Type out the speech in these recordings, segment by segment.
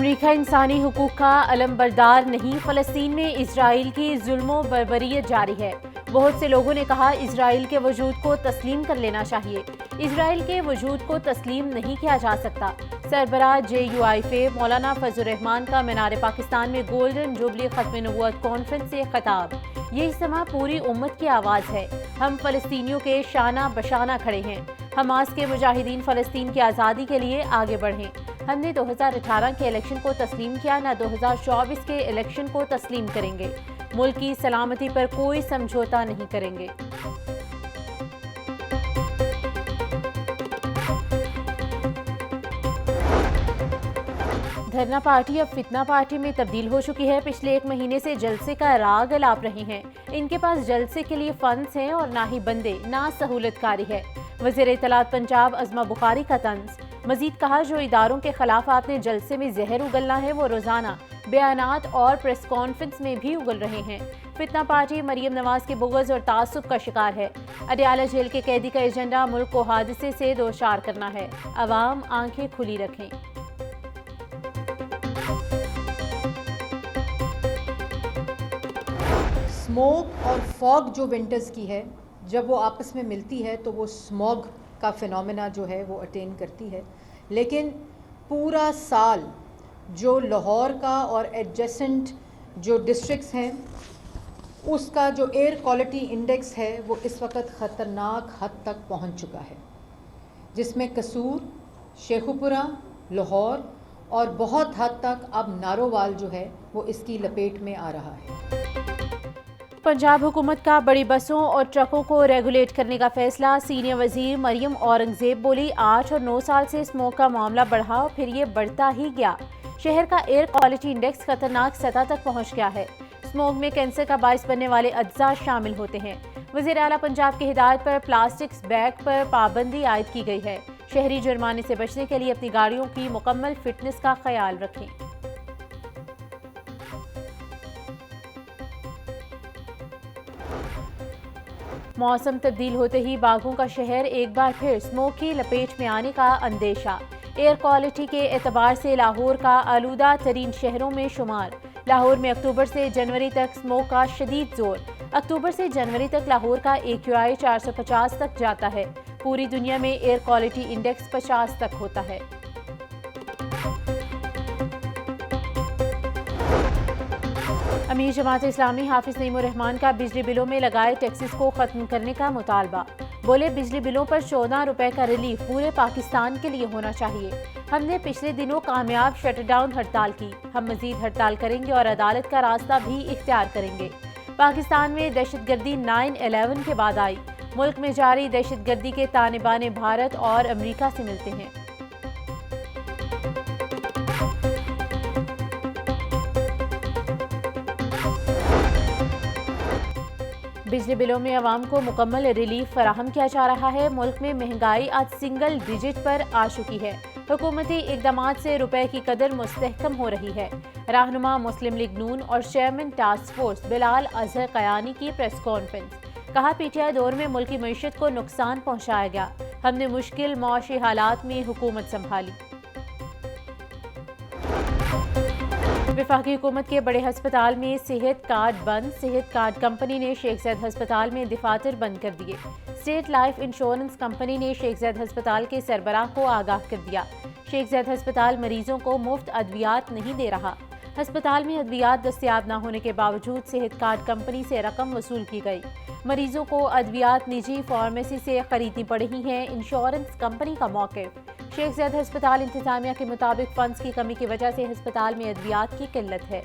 अमरीका इंसानी हुकूक का अलमबरदार नहीं, फ़लस्तीन में इजराइल की जुल्मों बर्बरियत जारी है। बहुत से लोगों ने कहा इजराइल के वजूद को तस्लीम कर लेना चाहिए। इजराइल के वजूद को तस्लीम नहीं किया जा सकता। सरबराह JUIF मौलाना फजल रहमान का मीनार पाकिस्तान में गोल्डन जुबली खत्म नबूवत कॉन्फ्रेंस से खिताब। ये इज्तिमा पूरी उम्मत की आवाज़ है। हम फ़लस्तीनियों के शाना बशाना खड़े हैं। हमास के मुजाहिदीन फ़लस्तीन की आज़ादी के लिए आगे बढ़ें। हमने 2018 के इलेक्शन को तस्लीम किया, न 2024 के इलेक्शन को तस्लीम करेंगे। मुल्क की सलामती पर कोई समझौता नहीं करेंगे। धरना पार्टी अब फितना पार्टी में तब्दील हो चुकी है। पिछले 1 महीने से जलसे का राग अलाप रहे हैं। इनके पास जलसे के लिए फंड्स हैं और ना ही बंदे, ना सहूलतकारी है। वज़ीर इत्तलात पंजाब अज़मा बुखारी का तंज। मजीद कहा, जो इदारों के खिलाफ आपने जलसे में जहर उगलना है वो रोजाना बयानात और प्रेस कॉन्फ्रेंस में भी उगल रहे हैं। फितना पार्टी मरियम नवाज के बुग़्ज़ और तासुब का शिकार है। अडयाला जेल के कैदी का एजेंडा मुल्क को हादसे से दो चार करना है। अवाम आंखें खुली रखें। स्मोक और फॉग जो विंटर्स की है, जब वो आपस में मिलती है तो वो स्मॉग का फिनोमेना जो है वो अटेन करती है। लेकिन पूरा साल जो लाहौर का और एडजेसेंट जो डिस्ट्रिक्ट्स हैं उसका जो एयर क्वालिटी इंडेक्स है वो इस वक्त ख़तरनाक हद तक पहुंच चुका है, जिसमें कसूर, शेखुपुरा, लाहौर और बहुत हद तक अब नारोवाल जो है वो इसकी लपेट में आ रहा है। पंजाब हुकूमत का बड़ी बसों और ट्रकों को रेगुलेट करने का फैसला। सीनियर वजीर मरियम औरंगजेब बोली, 8 और 9 साल से स्मोक का मामला बढ़ा और फिर ये बढ़ता ही गया। शहर का एयर क्वालिटी इंडेक्स खतरनाक सतह तक पहुंच गया है। स्मोक में कैंसर का बाइस बनने वाले अज्जा शामिल होते हैं। वज़ीर आला पंजाब की हिदायत पर प्लास्टिक्स बैग पर पाबंदी आयद की गई है। शहरी जुर्माने से बचने के लिए अपनी गाड़ियों की मुकम्मल फिटनेस का ख्याल रखें। मौसम तब्दील होते ही बागों का शहर एक बार फिर स्मोक की लपेट में आने का अंदेशा। एयर क्वालिटी के एतबार से लाहौर का आलूदा तरीन शहरों में शुमार। लाहौर में अक्टूबर से जनवरी तक स्मोक का शदीद जोर। अक्टूबर से जनवरी तक लाहौर का AQI 450 तक जाता है। पूरी दुनिया में एयर क्वालिटी इंडेक्स 50 तक होता है। अमीर जमात इस्लामी हाफिज नईमुर रहमान का बिजली बिलों में लगाए टैक्सेस को खत्म करने का मुतालबा। बोले, बिजली बिलों पर 14 रुपए का रिलीफ पूरे पाकिस्तान के लिए होना चाहिए। हमने पिछले दिनों कामयाब शटडाउन हड़ताल की, हम मजीद हड़ताल करेंगे और अदालत का रास्ता भी इख्तियार करेंगे। पाकिस्तान में दहशतगर्दी 9/11 के बाद आई। मुल्क में जारी दहशतगर्दी के ताने बाने भारत और अमरीका से मिलते हैं। बिजली बिलों में अवाम को मुकम्मल रिलीफ फराहम किया जा रहा है। मुल्क में महंगाई आज सिंगल डिजिट पर आ चुकी है। हुकूमती इकदामात से रुपए की कदर मुस्तहकम हो रही है। रहनुमा मुस्लिम लीग नून और chairman task force Bilal Azhar Kayani की प्रेस कॉन्फ्रेंस। कहा, PTI दौर में मुल्क की मईशत को नुकसान पहुंचाया गया। हमने मुश्किल मौशी हालात में हुकूमत संभाली। वफाकी हुकूमत के बड़े हस्पताल में सेहत कार्ड बंद। सेहत कार्ड कंपनी ने शेख ज़ैद हस्पताल में दफातर बंद कर दिए। स्टेट लाइफ इंश्योरेंस कंपनी ने शेख ज़ैद हस्पताल के सरबराह को आगाह कर दिया। शेख ज़ैद हस्पताल मरीजों को मुफ्त अद्वियात नहीं दे रहा। हस्पताल में अद्वियात दस्तयाब न होने के बावजूद सेहत कार्ड कंपनी से रकम वसूल की गई। मरीजों को अद्वियात निजी फार्मेसी से खरीदनी पड़ रही हैं। इंश्योरेंस कंपनी का मौक़िफ़। शेख ज़ैद हस्पताल इंतजामिया के मुताबिक फंड्स की कमी की वजह से हस्पताल में अद्वियात की किल्लत है।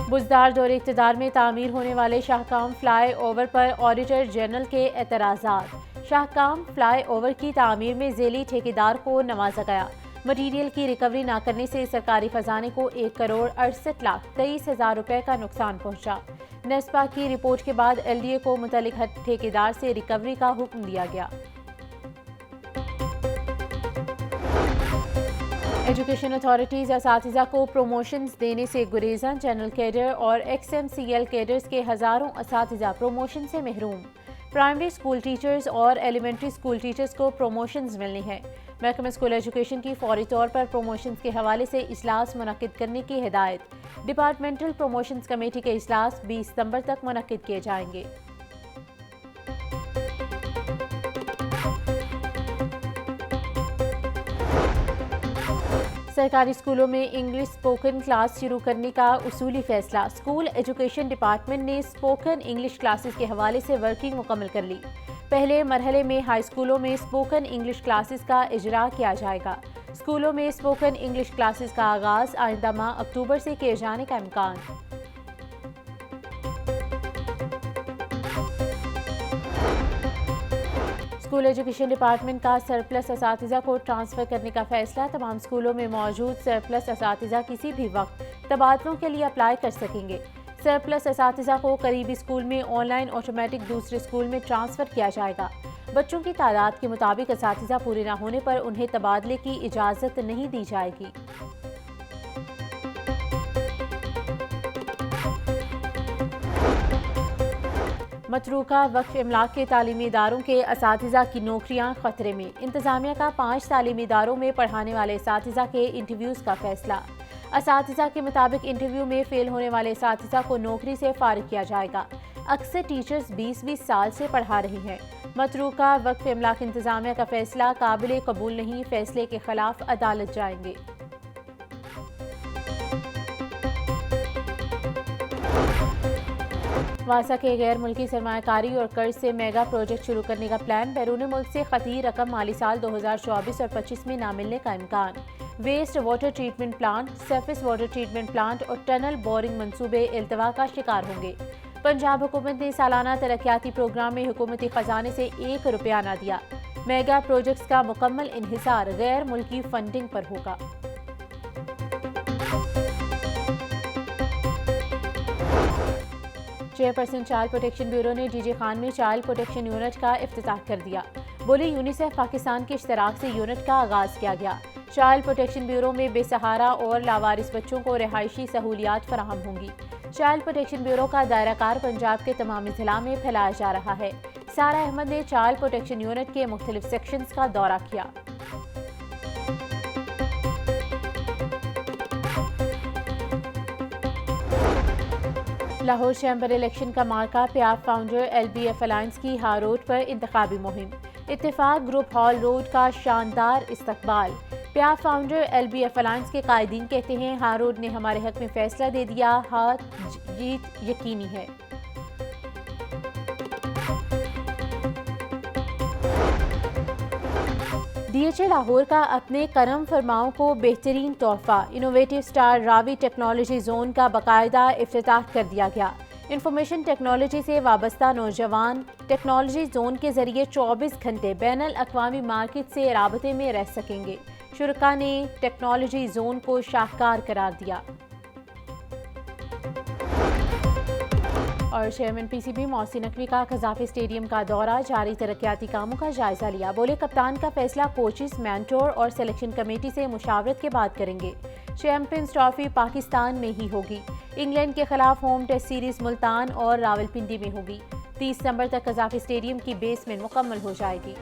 बुज़दार दौरे इक़्तिदार में तामीर होने वाले शाहकाम फ्लाई ओवर पर ऑडिटर जनरल के एतराज़ात। शाहकाम फ्लाई ओवर की तामीर में ज़ेली ठेकेदार को नवाजा गया। मटीरियल की रिकवरी न करने से सरकारी खजाने को 1,68,23,000 रुपए का नुकसान पहुंचा। नेस्पा की रिपोर्ट के बाद LDA को मुतल्लिक ठेकेदार से रिकवरी का हुक्म दिया गया। एजुकेशन अथॉरिटीज़ असातिज़ा को प्रोमोशंस देने से गुरेज़ां। जनरल कैडर और XMCL कैडर्स के हज़ारों असातिज़ा प्रोमोशन से महरूम। प्राइमरी स्कूल टीचर्स और एलिमेंट्री स्कूल टीचर्स को प्रमोशंस मिलनी है। महकमा स्कूल एजुकेशन की फौरी तौर पर प्रमोशंस के हवाले से इजलास मुनक्किद करने की हिदायत। डिपार्टमेंटल प्रमोशंस कमेटी के इजलास 20 सितंबर तक मुनक्किद किए जाएंगे। सरकारी स्कूलों में इंग्लिश स्पोकन क्लास शुरू करने का उसूली फैसला। स्कूल एजुकेशन डिपार्टमेंट ने स्पोकन इंग्लिश क्लासेस के हवाले से वर्किंग मुकम्मल कर ली। पहले मरहले में हाई स्कूलों में स्पोकन इंग्लिश क्लासेस का इजरा किया जाएगा। स्कूलों में स्पोकन इंग्लिश क्लासेस का आगाज आइंदा माह अक्टूबर से किए जाने का इम्कान। स्कूल एजुकेशन डिपार्टमेंट का सरप्लस असातिज़ा को ट्रांसफ़र करने का फैसला। तमाम स्कूलों में मौजूद सरप्लस असातिज़ा किसी भी वक्त तबादलों के लिए अप्लाई कर सकेंगे। सरप्लस असातिज़ा को करीबी स्कूल में ऑनलाइन ऑटोमेटिक दूसरे स्कूल में ट्रांसफ़र किया जाएगा। बच्चों की तादाद के मुताबिक असातिज़ा पूरे न होने पर उन्हें तबादले की इजाज़त नहीं दी जाएगी। मतरूका वक्फ इमलाक के तालीमी इदारों के असातिज़ा की नौकरियां खतरे में। इंतज़ामिया का 5 तालीमी इदारों में पढ़ाने वाले असातिज़ा के इंटरव्यूज़ का फैसला। असातिज़ा के मुताबिक इंटरव्यू में फेल होने वाले असातिज़ा को नौकरी से फारिग किया जाएगा। अक्सर टीचर्स 20-20 साल से पढ़ा रही हैं। मतरूका वक्फ इमलाक इंतज़ामिया का फैसला काबिल कबूल नहीं, फैसले के खिलाफ अदालत जाएंगे। वासा के गैर मुल्की सरमायाकारी और कर्ज से मेगा प्रोजेक्ट शुरू करने का प्लान। बैरून मुल्क से खती रकम माली साल 2024 और 25 में ना मिलने का इम्कान। Waste water treatment plant, surface water treatment plant और टनल बोरिंग मंसूबे इल्तवा का शिकार होंगे। पंजाब हुकूमत ने सालाना तरक्याती प्रोग्राम में हुकूमती खजाने से 1 रुपया ना दिया। मेगा प्रोजेक्ट्स का मुकम्मल इन्हिसार गैर मुल्की फंडिंग पर होगा। चेयरपर्सन चाइल्ड प्रोटेक्शन ब्यूरो ने डीजे खान में चाइल्ड प्रोटेक्शन यूनिट का इफ्तिताह कर दिया। बोले यूनिसेफ पाकिस्तान के इश्तराक से यूनिट का आगाज किया गया। चाइल्ड प्रोटेक्शन ब्यूरो में बेसहारा और लावारिस बच्चों को रिहायशी सहूलियात फराहम होंगी। चाइल्ड प्रोटेक्शन ब्यूरो का दायराकार पंजाब के तमाम जिला में फैलाया जा रहा है। सारा अहमद ने चाइल्ड प्रोटेक्शन यूनिट के मुख्तलिफ सेक्शंस का दौरा किया। लाहौर चैम्बर इलेक्शन का मार्का। प्याफ फाउंडर LBF अलायंस की हारोड पर इंतखाबी मुहिम। इत्तेफाक ग्रुप हॉल रोड का शानदार इस्तकबाल। प्याफ फाउंडर LBF अलायंस के कायदीन कहते हैं हारोड ने हमारे हक में फैसला दे दिया, हार जीत यकीनी है। DHA लाहौर का अपने करम फरमाओं को बेहतरीन तोहफा। Innovative star Ravi technology zone का बाकायदा इफ्तिताह कर दिया गया। इंफॉर्मेशन टेक्नोलॉजी से वाबस्ता नौजवान टेक्नोलॉजी जोन के जरिए 24 घंटे बैनुल अक़वामी मार्केट से राबते में रह सकेंगे। शुरका ने टेक्नोलॉजी जोन को शाहकार करार दिया। और चेयरमैन PCB मोहसिन नकवी का कज़ाफ़ी स्टेडियम का दौरा। जारी तरक्याती कामों का जायजा लिया। बोले कप्तान का फैसला कोचेस, मेंटोर और सिलेक्शन कमेटी से मुशावरत के बाद करेंगे। चैंपियंस ट्रॉफी पाकिस्तान में ही होगी। इंग्लैंड के खिलाफ होम टेस्ट सीरीज मुल्तान और रावलपिंडी में होगी। 30 सितंबर तक कज़ाफ़ी स्टेडियम की बेसमेंट मुकम्मल हो जाएगी।